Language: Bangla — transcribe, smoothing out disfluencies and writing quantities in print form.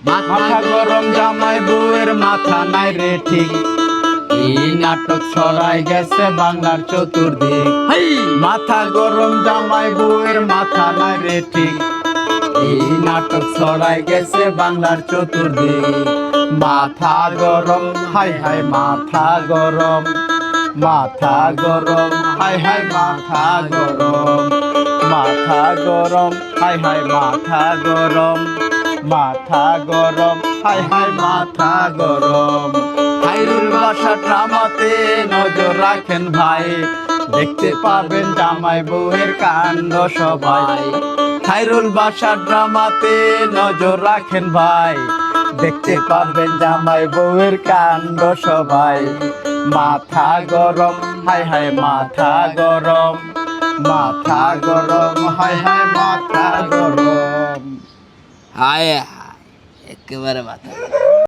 মাথা গরম জামাই বউয়ের মাথা নাই রে ঠিক। এই নাটক ছড়াই গেছে বাংলার চতুর্দিক। মাথা গরম জামাই বউয়ের মাথা নাই রে ঠিক। এই নাটক ছড়াই গেছে বাংলার চতুর্দিক। মাথা গরম হাই হাই মাথা গরম, মাথা গরম হাই হাই মাথা গরম, মাথা গরম হাই হাই মাথা গরম, মাথা গরম হাই হাই মাথা গরম। খাইরুল বাসা ড্রামাতে নজর রাখেন ভাই, দেখতে পাবেন জামাই বউয়ের কাণ্ড সবাই। খাইরুল বাসা ড্রামাতে নজর রাখেন ভাই, দেখতে পাবেন জামাই বউয়ের কাণ্ড সবাই। মাথা গরম হাই হাই মাথা গরম, মাথা গরম হাই হাই মাথা গরম। হায় হায় একেবারে মাথা